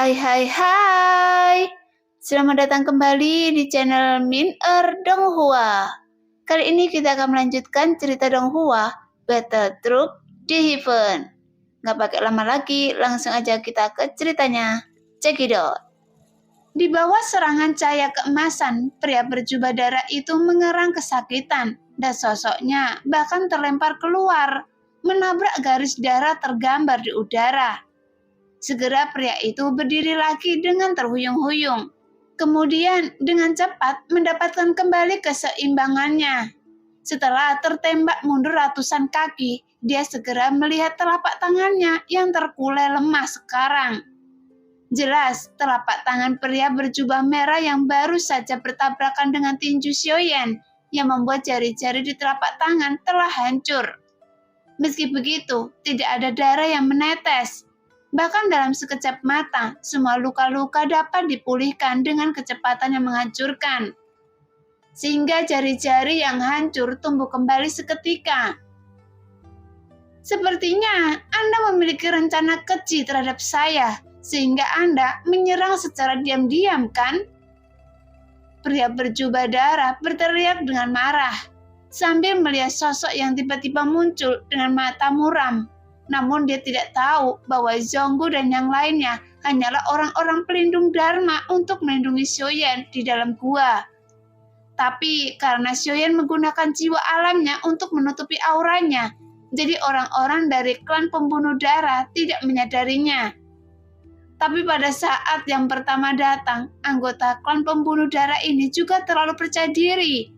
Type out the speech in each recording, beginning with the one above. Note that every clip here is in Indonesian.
Hai. Selamat datang kembali di channel Min Donghua. Kali ini kita akan melanjutkan cerita Donghua, Battle Troop di Heaven. Nggak pakai lama lagi, langsung aja kita ke ceritanya. Check it out. Di bawah serangan cahaya keemasan, pria berjubah darah itu mengerang kesakitan dan sosoknya bahkan terlempar keluar, menabrak garis darah tergambar di udara. Segera pria itu berdiri lagi dengan terhuyung-huyung. Kemudian dengan cepat mendapatkan kembali keseimbangannya. Setelah tertembak mundur ratusan kaki, dia segera melihat telapak tangannya yang terkulai lemah sekarang. Jelas, telapak tangan pria berjubah merah yang baru saja bertabrakan dengan tinju Xiaoyan yang membuat jari-jari di telapak tangan telah hancur. Meski begitu, tidak ada darah yang menetes. Bahkan dalam sekejap mata, semua luka-luka dapat dipulihkan dengan kecepatan yang menghancurkan. Sehingga jari-jari yang hancur tumbuh kembali seketika. Sepertinya Anda memiliki rencana keji terhadap saya, sehingga Anda menyerang secara diam-diam, kan? Pria berjubah darah berteriak dengan marah, sambil melihat sosok yang tiba-tiba muncul dengan mata muram. Namun dia tidak tahu bahwa Zhonggu dan yang lainnya hanyalah orang-orang pelindung Dharma untuk melindungi Xiaoyan di dalam gua. Tapi karena Xiaoyan menggunakan jiwa alamnya untuk menutupi auranya, jadi orang-orang dari klan pembunuh darah tidak menyadarinya. Tapi pada saat yang pertama datang, anggota klan pembunuh darah ini juga terlalu percaya diri.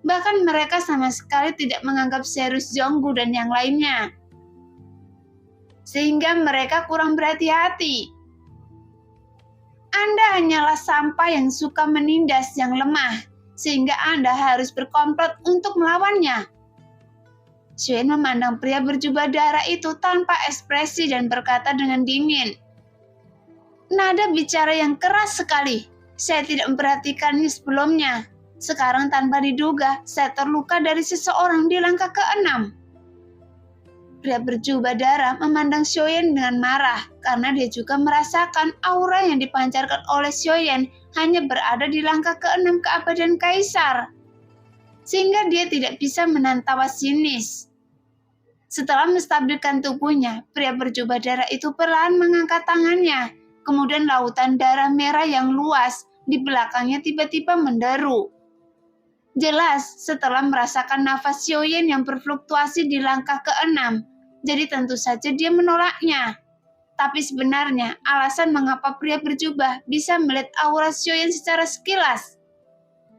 Bahkan mereka sama sekali tidak menganggap serius Zhonggu dan yang lainnya. Sehingga mereka kurang berhati-hati. Anda hanyalah sampah yang suka menindas yang lemah, sehingga Anda harus berkomplot untuk melawannya. Xuan memandang pria berjubah darah itu tanpa ekspresi dan berkata dengan dingin. Nada bicara yang keras sekali. Saya tidak memperhatikannya sebelumnya. Sekarang tanpa diduga, saya terluka dari seseorang di langkah ke-6. Pria berjubah darah memandang Xiaoyan dengan marah karena dia juga merasakan aura yang dipancarkan oleh Xiaoyan hanya berada di langkah ke-6 keabadian Kaisar. Sehingga dia tidak bisa menahan tawa sinis. Setelah menstabilkan tubuhnya, pria berjubah darah itu perlahan mengangkat tangannya. Kemudian lautan darah merah yang luas di belakangnya tiba-tiba menderu. Jelas, setelah merasakan nafas Xiaoyan yang berfluktuasi di langkah ke-6, jadi tentu saja dia menolaknya. Tapi sebenarnya, alasan mengapa pria berjubah bisa melihat aura Xiaoyan secara sekilas.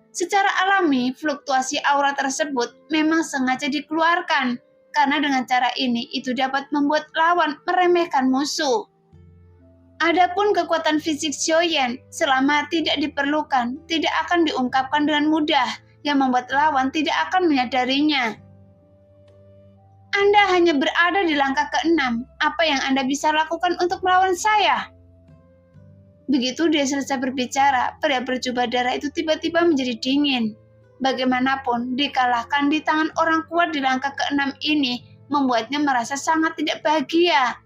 Secara alami, fluktuasi aura tersebut memang sengaja dikeluarkan, karena dengan cara ini itu dapat membuat lawan meremehkan musuh. Adapun kekuatan fisik Xiaoyan selama tidak diperlukan, tidak akan diungkapkan dengan mudah, yang membuat lawan tidak akan menyadarinya. Anda hanya berada di langkah ke-6. Apa yang Anda bisa lakukan untuk melawan saya? Begitu dia selesai berbicara, pria berjubah darah itu tiba-tiba menjadi dingin. Bagaimanapun, dikalahkan di tangan orang kuat di langkah ke-6 ini membuatnya merasa sangat tidak bahagia.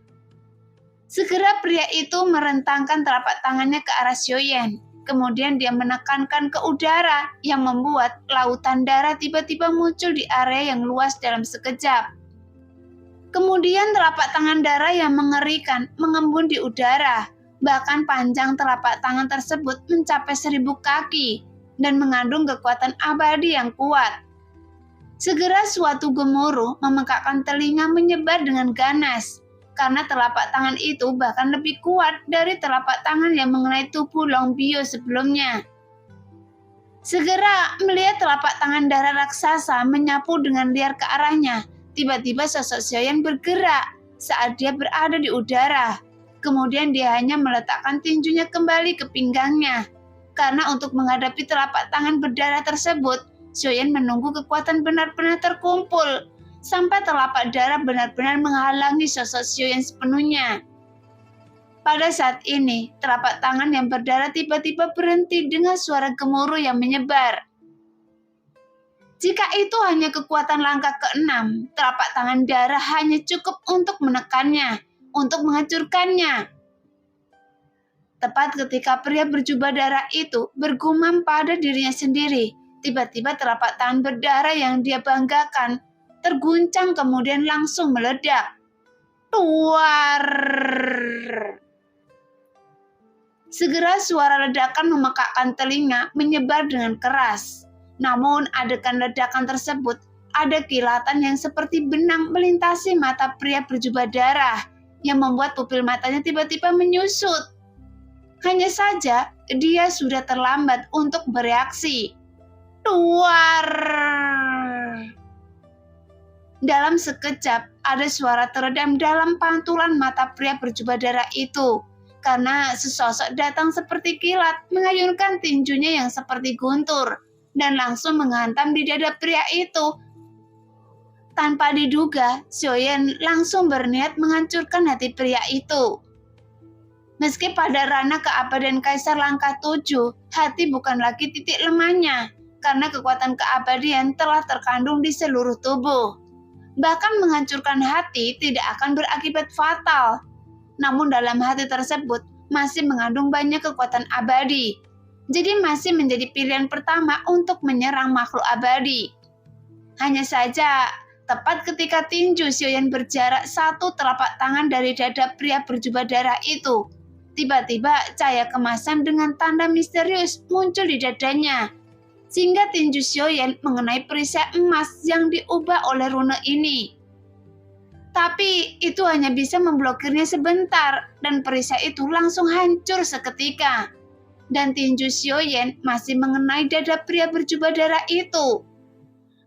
Segera pria itu merentangkan telapak tangannya ke arah Xiaoyan. Kemudian dia menekankan ke udara yang membuat lautan darah tiba-tiba muncul di area yang luas dalam sekejap. Kemudian telapak tangan darah yang mengerikan mengembun di udara. Bahkan panjang telapak tangan tersebut mencapai 1000 kaki dan mengandung kekuatan abadi yang kuat. Segera suatu gemuruh memekakkan telinga menyebar dengan ganas. Karena telapak tangan itu bahkan lebih kuat dari telapak tangan yang mengenai tubuh Long Bio sebelumnya. Segera melihat telapak tangan darah raksasa menyapu dengan liar ke arahnya. Tiba-tiba sosok Xiaoyan bergerak saat dia berada di udara. Kemudian dia hanya meletakkan tinjunya kembali ke pinggangnya. Karena untuk menghadapi telapak tangan berdarah tersebut, Xiaoyan menunggu kekuatan benar-benar terkumpul. Sampai telapak darah benar-benar menghalangi sosok Xiaoyan sepenuhnya. Pada saat ini, telapak tangan yang berdarah tiba-tiba berhenti dengan suara gemuruh yang menyebar. Jika itu hanya kekuatan langkah ke-6, telapak tangan darah hanya cukup untuk menekannya, untuk menghancurkannya. Tepat ketika pria berjubah darah itu bergumam pada dirinya sendiri, tiba-tiba telapak tangan berdarah yang dia banggakan terguncang kemudian langsung meledak. Tuar! Segera suara ledakan memekakkan telinga menyebar dengan keras. Namun adegan ledakan tersebut ada kilatan yang seperti benang melintasi mata pria berjubah darah yang membuat pupil matanya tiba-tiba menyusut. Hanya saja dia sudah terlambat untuk bereaksi. Tuar! Dalam sekejap ada suara teredam dalam pantulan mata pria berjubah darah itu. Karena sesosok datang seperti kilat mengayunkan tinjunya yang seperti guntur dan langsung menghantam di dada pria itu. Tanpa diduga, Xiaoyan langsung berniat menghancurkan hati pria itu. Meski pada ranah keabadian Kaisar Langkah 7, hati bukan lagi titik lemahnya, karena kekuatan keabadian telah terkandung di seluruh tubuh. Bahkan menghancurkan hati tidak akan berakibat fatal. Namun dalam hati tersebut masih mengandung banyak kekuatan abadi. Jadi masih menjadi pilihan pertama untuk menyerang makhluk abadi. Hanya saja, tepat ketika tinju Xiaoyan berjarak satu telapak tangan dari dada pria berjubah darah itu, tiba-tiba cahaya kemasan dengan tanda misterius muncul di dadanya. Sehingga tinju Xiaoyan mengenai perisai emas yang diubah oleh rune ini. Tapi itu hanya bisa memblokirnya sebentar dan perisai itu langsung hancur seketika. Dan tinju Xiaoyan masih mengenai dada pria berjubah darah itu.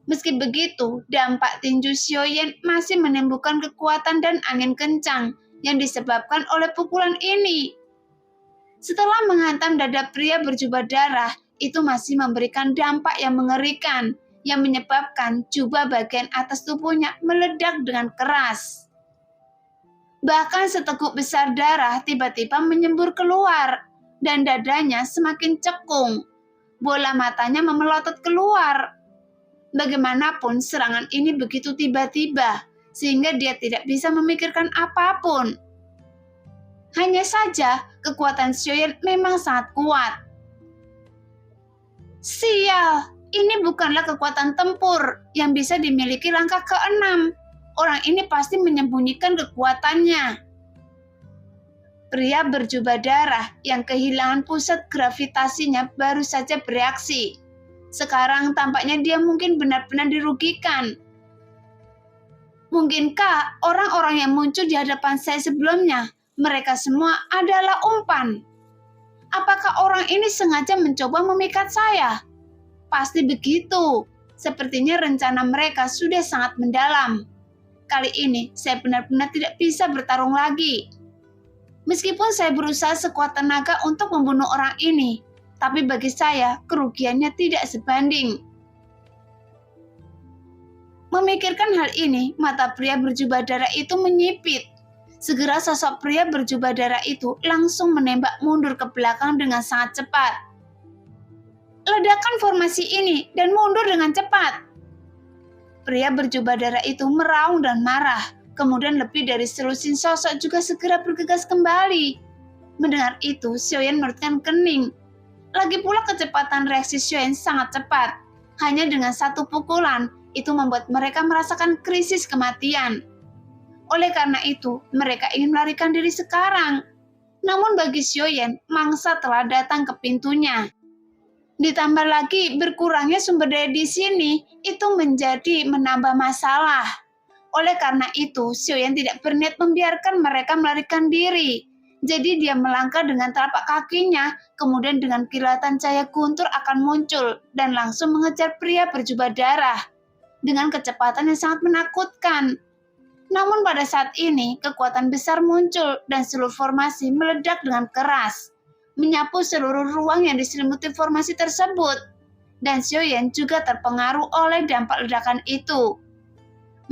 Meski begitu, dampak tinju Xiaoyan masih menimbulkan kekuatan dan angin kencang yang disebabkan oleh pukulan ini. Setelah menghantam dada pria berjubah darah, itu masih memberikan dampak yang mengerikan, yang menyebabkan jubah bagian atas tubuhnya meledak dengan keras. Bahkan seteguk besar darah tiba-tiba menyembur keluar, dan dadanya semakin cekung. Bola matanya memelotot keluar. Bagaimanapun serangan ini begitu tiba-tiba, sehingga dia tidak bisa memikirkan apapun. Hanya saja, kekuatan Xiaoyan memang sangat kuat. Sial, ini bukanlah kekuatan tempur yang bisa dimiliki langkah ke-6. Orang ini pasti menyembunyikan kekuatannya. Pria berjubah darah yang kehilangan pusat gravitasinya baru saja bereaksi. Sekarang tampaknya dia mungkin benar-benar dirugikan. Mungkinkah orang-orang yang muncul di hadapan saya sebelumnya, mereka semua adalah umpan? Apakah orang ini sengaja mencoba memikat saya? Pasti begitu. Sepertinya rencana mereka sudah sangat mendalam. Kali ini saya benar-benar tidak bisa bertarung lagi. Meskipun saya berusaha sekuat tenaga untuk membunuh orang ini, tapi bagi saya kerugiannya tidak sebanding. Memikirkan hal ini, mata pria berjubah darah itu menyipit. Segera sosok pria berjubah darah itu langsung menembak mundur ke belakang dengan sangat cepat. Ledakan formasi ini dan mundur dengan cepat. Pria berjubah darah itu meraung dan marah. Kemudian lebih dari selusin sosok juga segera bergegas kembali. Mendengar itu, Xiaoyan mengerutkan kening. Lagi pula kecepatan reaksi Xiaoyan sangat cepat. Hanya dengan satu pukulan, itu membuat mereka merasakan krisis kematian. Oleh karena itu, mereka ingin melarikan diri sekarang. Namun bagi Xiaoyan, mangsa telah datang ke pintunya. Ditambah lagi berkurangnya sumber daya di sini, itu menjadi menambah masalah. Oleh karena itu, Xiaoyan tidak berniat membiarkan mereka melarikan diri. Jadi dia melangkah dengan telapak kakinya, kemudian dengan kilatan cahaya guntur akan muncul dan langsung mengejar pria berjubah darah dengan kecepatan yang sangat menakutkan. Namun pada saat ini, kekuatan besar muncul dan seluruh formasi meledak dengan keras, menyapu seluruh ruang yang diselimuti formasi tersebut. Dan Xiaoyan juga terpengaruh oleh dampak ledakan itu.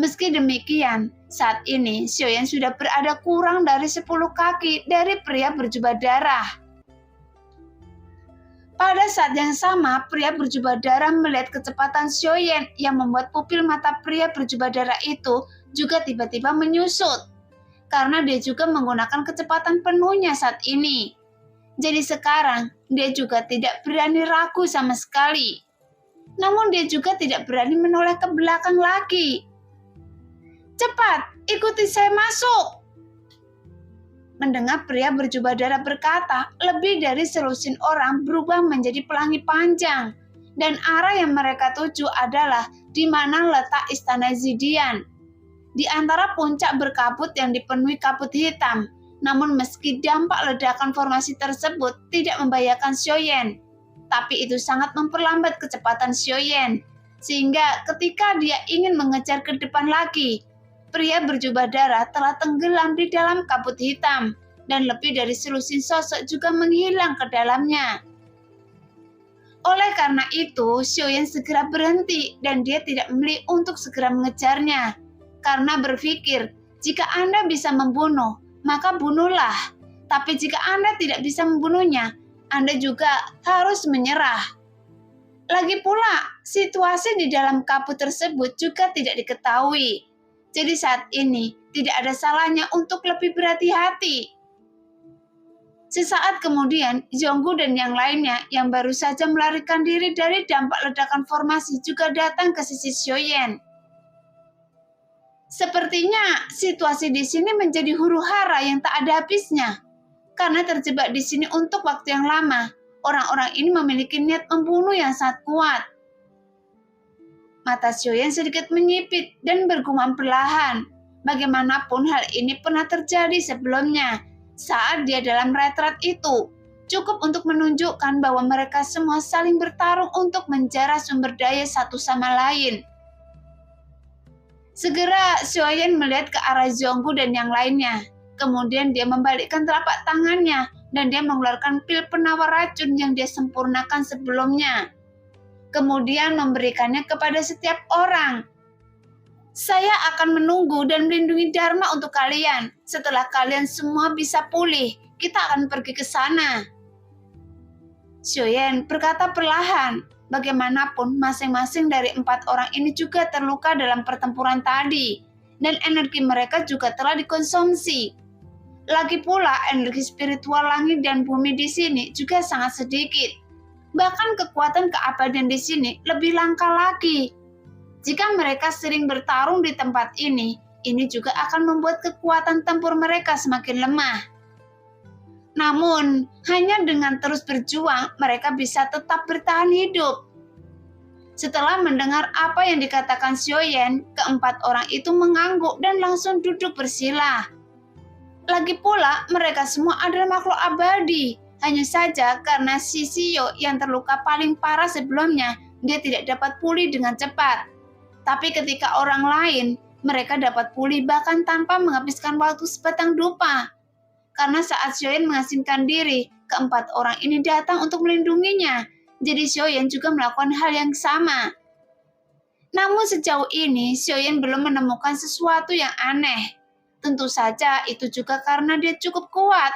Meski demikian, saat ini Xiaoyan sudah berada kurang dari 10 kaki dari pria berjubah darah. Pada saat yang sama, pria berjubah darah melihat kecepatan Xiaoyan yang membuat pupil mata pria berjubah darah itu juga tiba-tiba menyusut. Karena dia juga menggunakan kecepatan penuhnya saat ini. Jadi sekarang dia juga tidak berani ragu sama sekali. Namun dia juga tidak berani menoleh ke belakang lagi. "Cepat, ikuti saya masuk!" Mendengar pria berjubah darah berkata, lebih dari selusin orang berubah menjadi pelangi panjang. Dan arah yang mereka tuju adalah di mana letak istana Zidian. Di antara puncak berkabut yang dipenuhi kabut hitam. Namun meski dampak ledakan formasi tersebut tidak membahayakan Xiaoyan, tapi itu sangat memperlambat kecepatan Xiaoyan. Sehingga ketika dia ingin mengejar ke depan lagi, pria berjubah darah telah tenggelam di dalam kabut hitam, dan lebih dari selusin sosok juga menghilang ke dalamnya. Oleh karena itu, Xiaoyan segera berhenti dan dia tidak memilih untuk segera mengejarnya. Karena berpikir, jika Anda bisa membunuh, maka bunuhlah. Tapi jika Anda tidak bisa membunuhnya, Anda juga harus menyerah. Lagi pula, situasi di dalam kabut tersebut juga tidak diketahui. Jadi saat ini, tidak ada salahnya untuk lebih berhati-hati. Sesaat kemudian, Zhonggu dan yang lainnya yang baru saja melarikan diri dari dampak ledakan formasi juga datang ke sisi Xiaoyan. Sepertinya situasi di sini menjadi huru-hara yang tak ada habisnya. Karena terjebak di sini untuk waktu yang lama, orang-orang ini memiliki niat membunuh yang sangat kuat. Mata Xiaoyan sedikit menyipit dan bergumam perlahan. Bagaimanapun hal ini pernah terjadi sebelumnya. Saat dia dalam retret itu, cukup untuk menunjukkan bahwa mereka semua saling bertarung untuk menjarah sumber daya satu sama lain. Segera Xiaoyan melihat ke arah Zhonggu dan yang lainnya. Kemudian dia membalikkan telapak tangannya dan dia mengeluarkan pil penawar racun yang dia sempurnakan sebelumnya. Kemudian memberikannya kepada setiap orang. "Saya akan menunggu dan melindungi Dharma untuk kalian. Setelah kalian semua bisa pulih, kita akan pergi ke sana." Xiaoyan berkata perlahan. Bagaimanapun, masing-masing dari 4 orang ini juga terluka dalam pertempuran tadi. Dan energi mereka juga telah dikonsumsi. Lagi pula, energi spiritual langit dan bumi di sini juga sangat sedikit. Bahkan kekuatan keabadian di sini lebih langka lagi. Jika mereka sering bertarung di tempat ini juga akan membuat kekuatan tempur mereka semakin lemah. Namun, hanya dengan terus berjuang, mereka bisa tetap bertahan hidup. Setelah mendengar apa yang dikatakan Xiaoyan, keempat orang itu mengangguk dan langsung duduk bersila. Lagi pula, mereka semua adalah makhluk abadi. Hanya saja karena si Xiao yang terluka paling parah sebelumnya, dia tidak dapat pulih dengan cepat. Tapi ketika orang lain, mereka dapat pulih bahkan tanpa menghabiskan waktu sebatang dupa. Karena saat Xiaoyan mengasingkan diri, keempat orang ini datang untuk melindunginya. Jadi Xiaoyan juga melakukan hal yang sama. Namun sejauh ini, Xiaoyan belum menemukan sesuatu yang aneh. Tentu saja itu juga karena dia cukup kuat.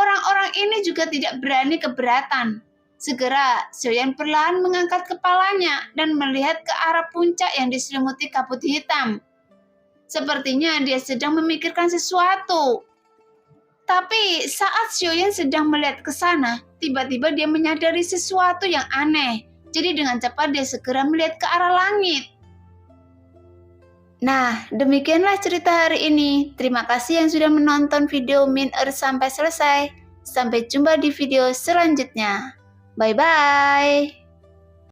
Orang-orang ini juga tidak berani keberatan. Segera, Xiaoyan perlahan mengangkat kepalanya dan melihat ke arah puncak yang diselimuti kabut hitam. Sepertinya dia sedang memikirkan sesuatu. Tapi saat Xiaoyan sedang melihat ke sana, tiba-tiba dia menyadari sesuatu yang aneh. Jadi dengan cepat dia segera melihat ke arah langit. Nah, demikianlah cerita hari ini. Terima kasih yang sudah menonton video Min Earth sampai selesai. Sampai jumpa di video selanjutnya. Bye-bye.